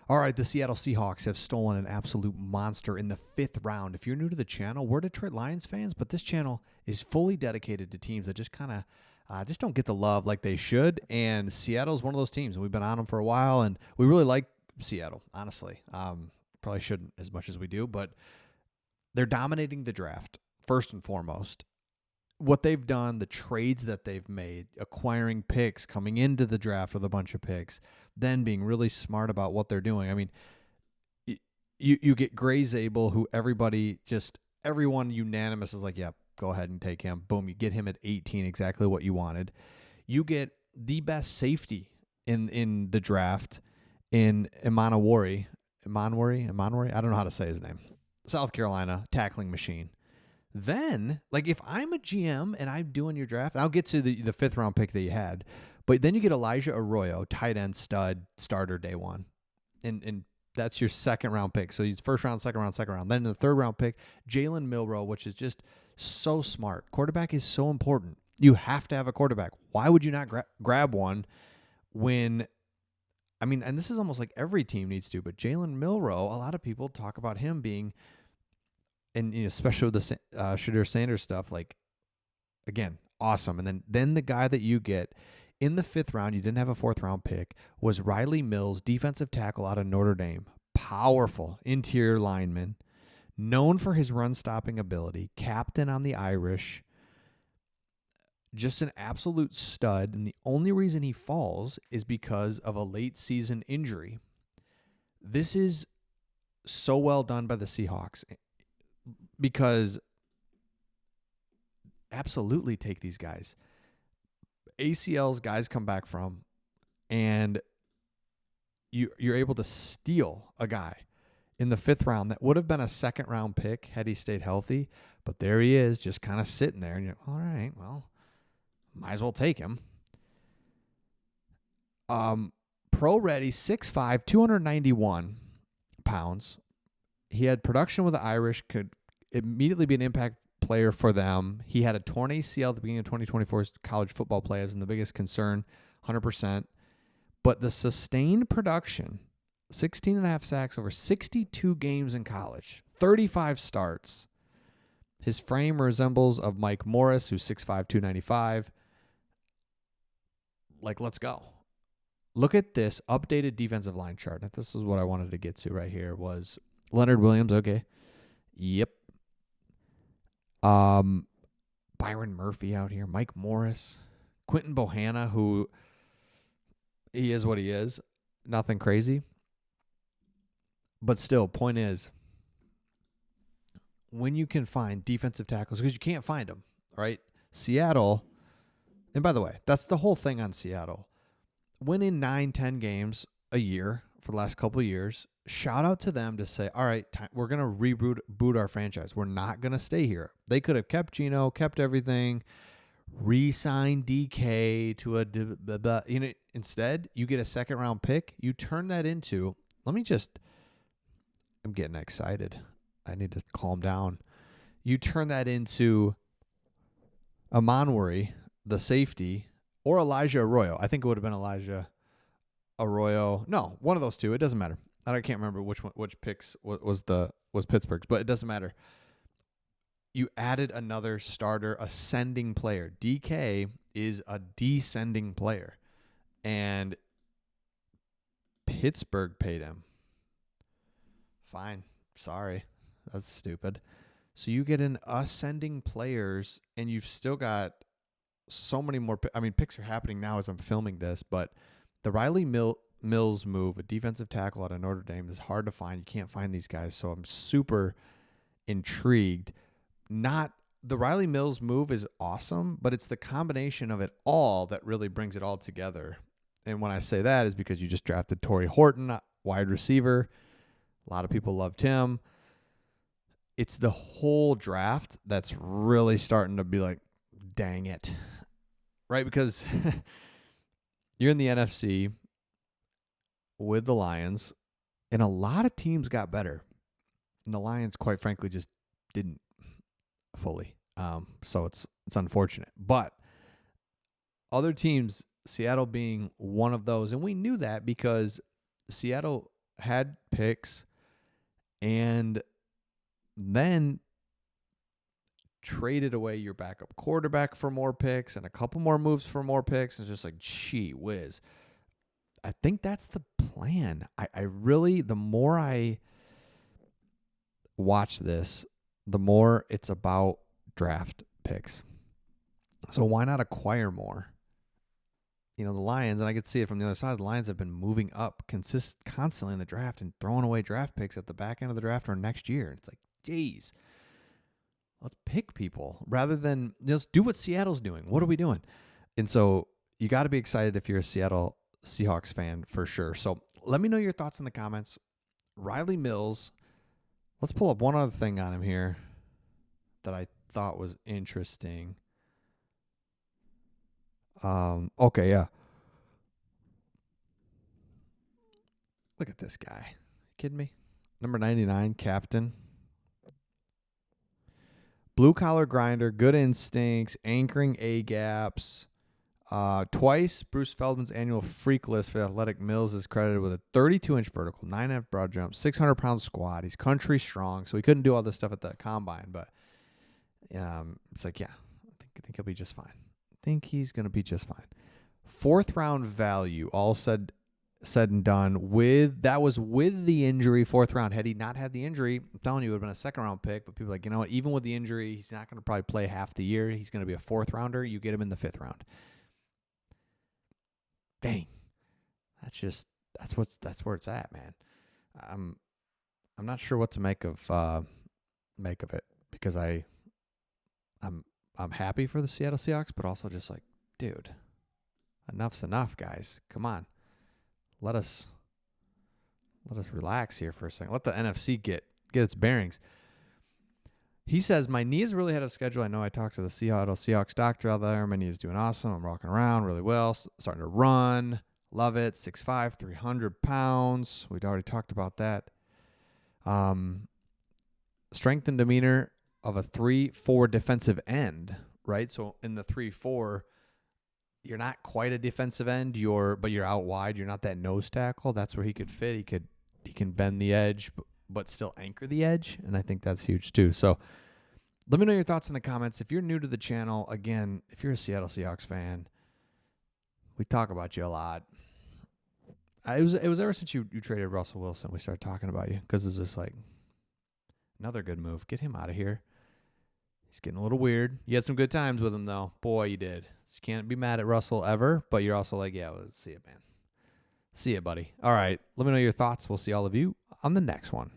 All right, the Seattle Seahawks have stolen an absolute monster in the 5th round. If you're new to the channel, we're Detroit Lions fans, but this channel is fully dedicated to teams that just kind of just don't get the love like they should. And Seattle's one of those teams, and we've been on them for a while, and we really like Seattle, honestly. Probably shouldn't as much as we do, but they're dominating the draft, first and foremost. What they've done, the trades that they've made, acquiring picks, coming into the draft with a bunch of picks, then being really smart about what they're doing. I mean, you get Gray Zabel, who everyone unanimous is like, yeah, go ahead and take him. Boom, you get him at 18, exactly what you wanted. You get the best safety in the draft in Emanwari. I don't know how to say his name. South Carolina, tackling machine. Then, like, if I'm a GM and I'm doing your draft, I'll get to the 5th round pick that you had, but then you get Elijah Arroyo, tight end stud, starter day one. And that's your 2nd round pick. So he's 1st round, 2nd round, 2nd round. Then in the 3rd round pick, Jalen Milroe, which is just so smart. Quarterback is so important. You have to have a quarterback. Why would you not grab one when, and this is almost like every team needs to, but Jalen Milroe, a lot of people talk about him being, and especially with the Shadur Sanders stuff, like, again, awesome. And then the guy that you get in the 5th round, you didn't have a 4th round pick, was Rylie Mills, defensive tackle out of Notre Dame. Powerful interior lineman, known for his run-stopping ability, captain on the Irish, just an absolute stud. And the only reason he falls is because of a late-season injury. This is so well done by the Seahawks, because absolutely take these guys. ACLs guys come back from, and you're able to steal a guy in the 5th round that would have been a 2nd round pick had he stayed healthy, but there he is, just kind of sitting there, and you're all right, well, might as well take him. Pro ready, 6'5", 291 pounds. He had production with the Irish, could immediately be an impact player for them. He had a torn ACL at the beginning of 2024's college football players, and the biggest concern, 100%. But the sustained production, 16 and a half sacks over 62 games in college, 35 starts. His frame resembles of Mike Morris, who's 6'5", 295. Like, let's go. Look at this updated defensive line chart. This is what I wanted to get to right here, was Leonard Williams, okay. Yep. Byron Murphy out here, Mike Morris, Quentin Bohanna, who he is what he is. Nothing crazy. But still, point is, when you can find defensive tackles, because you can't find them, right? Seattle, and by the way, that's the whole thing on Seattle. Winning 9-10 games a year for the last couple of years, shout out to them to say, all right, we're going to reboot our franchise. We're not going to stay here. They could have kept Geno, kept everything, re-signed DK to instead, you get a 2nd round pick. You turn that into, I'm getting excited. I need to calm down. You turn that into Emanwari, the safety, or Elijah Arroyo. I think it would have been Elijah Arroyo. No, one of those two. It doesn't matter. I can't remember which picks was Pittsburgh's, but it doesn't matter. You added another starter, ascending player. DK is a descending player, and Pittsburgh paid him. Fine. Sorry. That's stupid. So you get an ascending players, and you've still got so many more. Picks are happening now as I'm filming this, but the Rylie Mills move, a defensive tackle out of Notre Dame, is hard to find. You can't find these guys, so I'm super intrigued. The Rylie Mills move is awesome, but it's the combination of it all that really brings it all together. And when I say that is because you just drafted Torrey Horton, wide receiver. A lot of people loved him. It's the whole draft that's really starting to be like, dang it. Right? Because you're in the NFC with the Lions, and a lot of teams got better. And the Lions, quite frankly, just didn't fully. So it's unfortunate. But other teams, Seattle being one of those, and we knew that because Seattle had picks, and then traded away your backup quarterback for more picks and a couple more moves for more picks. It's just like, gee whiz. I think that's the plan. I really, the more I watch this, the more it's about draft picks. So why not acquire more? The Lions, and I could see it from the other side, the Lions have been moving up constantly in the draft and throwing away draft picks at the back end of the draft or next year. It's like, geez, let's pick people rather than just do what Seattle's doing. What are we doing? And so you got to be excited if you're a Seattle Seahawks fan for sure. So let me know your thoughts in the comments. Rylie Mills, let's pull up one other thing on him here that I thought was interesting. Okay, yeah. Look at this guy. You kidding me? Number 99, captain. Blue collar grinder, good instincts, anchoring A gaps. Twice, Bruce Feldman's annual freak list for the Athletic Mills is credited with a 32-inch vertical, 9.5 broad jump, 600-pound squat. He's country strong, so he couldn't do all this stuff at the combine, but it's like, yeah, I think he'll be just fine. I think he's going to be just fine. 4th round value, all said and done, that was with the injury, 4th round. Had he not had the injury, I'm telling you, it would have been a 2nd round pick, but people are like, you know what, even with the injury, he's not going to probably play half the year. He's going to be a 4th rounder. You get him in the 5th round. Dang. That's where it's at, man. I'm not sure what to make of it, because I'm happy for the Seattle Seahawks, but also just like, dude, enough's enough, guys. Come on. Let us relax here for a second. Let the NFC get its bearings. He says, my knee is really ahead of schedule. I know I talked to the Seahawks doctor out there. My knee is doing awesome. I'm rocking around really well. Starting to run. Love it. 6'5", 300 pounds. We'd already talked about that. Strength and demeanor of a 3-4 defensive end, right? So in the 3-4, you're not quite a defensive end, but you're out wide. You're not that nose tackle. That's where he could fit. He can bend the edge, but still anchor the edge, and I think that's huge too. So let me know your thoughts in the comments. If you're new to the channel, again, if you're a Seattle Seahawks fan, we talk about you a lot. It was ever since you traded Russell Wilson, we started talking about you, because it's just like, another good move. Get him out of here. He's getting a little weird. You had some good times with him, though. Boy, you did. So you can't be mad at Russell ever, but you're also like, yeah, well, see you, man. See you, buddy. All right. Let me know your thoughts. We'll see all of you on the next one.